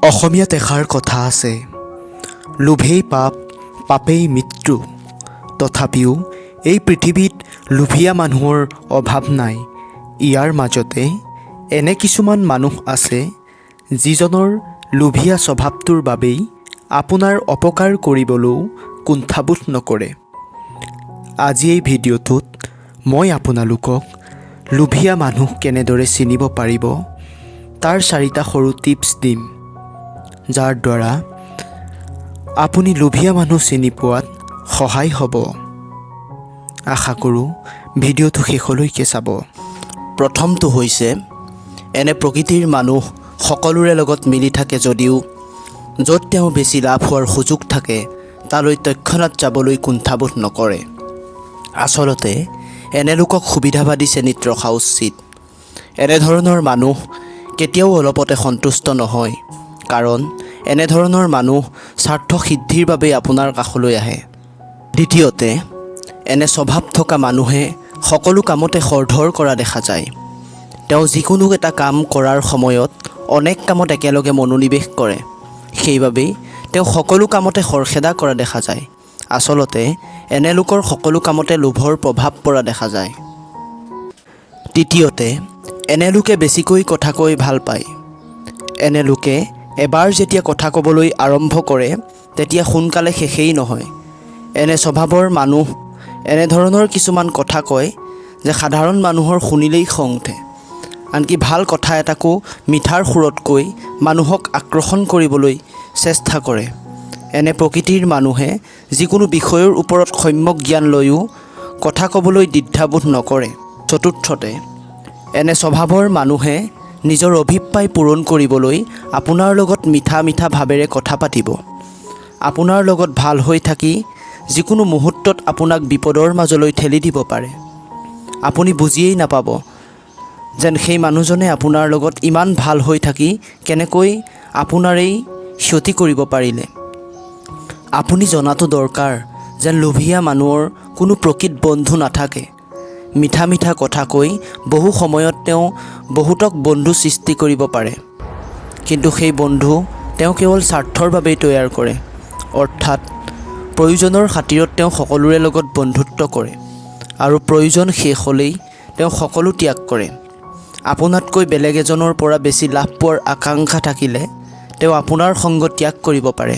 অসমীয়াত এষাৰ কথা আছে, লোভেই পাপ, পাপেই মৃত্যু। তথাপিও এই পৃথিৱীত লোভীয়া মানুহৰ অভাৱ নাই। ইয়াৰ মাজতে এনে কিছুমান মানুহ আছে, যিজনৰ লোভীয়া স্বভাৱটোৰ বাবেই আপোনাৰ অপকাৰ কৰিবলৈও কুণ্ঠাবোধ নকৰে। আজি এই ভিডিঅ'টোত মই আপোনালোকক লোভীয়া মানুহ কেনেদৰে চিনিব পাৰিব তাৰ 4টা সৰু টিপছ দিম, যাৰ দ্বাৰা আপুনি লোভীয়া মানুহ চিনি পোৱাত সহায় হ'ব। আশা কৰোঁ ভিডিঅ'টো শেষলৈকে চাব। প্ৰথমটো হৈছে, এনে প্ৰকৃতিৰ মানুহ সকলোৰে লগত মিলি থাকে যদিও য'ত তেওঁ বেছি লাভ হোৱাৰ সুযোগ থাকে তালৈ তৎক্ষণাত যাবলৈ কুণ্ঠাবোধ নকৰে। আচলতে এনে লোকক সুবিধাবাদী শ্ৰেণীত ৰখা উচিত। এনেধৰণৰ মানুহ কেতিয়াও অলপতে সন্তুষ্ট নহয়, কাৰণ এনেধৰণৰ মানুহ স্বাৰ্থ সিদ্ধিৰ বাবে আপোনাৰ কাষলৈ আহে। দ্বিতীয়তে, এনে স্বভাৱ থকা মানুহে সকলো কামতে খৰধৰ কৰা দেখা যায়। তেওঁ যিকোনো এটা কাম কৰাৰ সময়ত অনেক কামত একেলগে মনোনিৱেশ কৰে, সেইবাবেই তেওঁ সকলো কামতে খৰখেদা কৰা দেখা যায়। আচলতে এনে লোকৰ সকলো কামতে লোভৰ প্ৰভাৱ পৰা দেখা যায়। তৃতীয়তে, এনে লোকে বেছিকৈ কথা কৈ ভাল পায়। এনে লোকে এবাৰ যেতিয়া কথা ক'বলৈ আৰম্ভ কৰে তেতিয়া সোনকালে শেষেই নহয়। এনে স্বভাৱৰ মানুহ এনেধৰণৰ কিছুমান কথা কয় যে সাধাৰণ মানুহৰ শুনিলেই খং উঠে। আনকি ভাল কথা এটাকো মিঠাৰ সুৰত কৈ মানুহক আকৰ্ষণ কৰিবলৈ চেষ্টা কৰে। এনে প্ৰকৃতিৰ মানুহে যিকোনো বিষয়ৰ ওপৰত সম্যক জ্ঞান লৈও কথা ক'বলৈ দ্বিধাবোধ নকৰে। চতুৰ্থতে, এনে স্বভাৱৰ মানুহে নিজৰ অভিপ্ৰায় পূৰণ কৰিবলৈ আপোনাৰ লগত মিঠা মিঠা ভাৱেৰে কথা পাতিব। আপোনাৰ লগত ভাল হৈ থাকি যিকোনো মুহূৰ্তত আপোনাক বিপদৰ মাজলৈ ঠেলি দিব পাৰে। আপুনি বুজিয়েই নাপাব যেন সেই মানুহজনে আপোনাৰ লগত ইমান ভাল হৈ থাকি কেনেকৈ আপোনাৰেই ক্ষতি কৰিব পাৰিলে। আপুনি জনাটো দৰকাৰ যেন লোভীয়া মানুহৰ কোনো প্ৰকৃত বন্ধু নাথাকে। মিঠা মিঠা কথা কৈ বহু সময়ত তেওঁ বহুতক বন্ধু সৃষ্টি কৰিব পাৰে, কিন্তু সেই বন্ধু তেওঁ কেৱল স্বাৰ্থৰ বাবেই তৈয়াৰ কৰে। অৰ্থাৎ প্ৰয়োজনৰ খাতিৰত তেওঁ সকলোৰে লগত বন্ধুত্ব কৰে আৰু প্ৰয়োজন শেষ হ'লেই তেওঁ সকলো ত্যাগ কৰে। আপোনাতকৈ বেলেগ এজনৰ পৰা বেছি লাভ পোৱাৰ আকাংক্ষা থাকিলে তেওঁ আপোনাৰ সংগ ত্যাগ কৰিব পাৰে।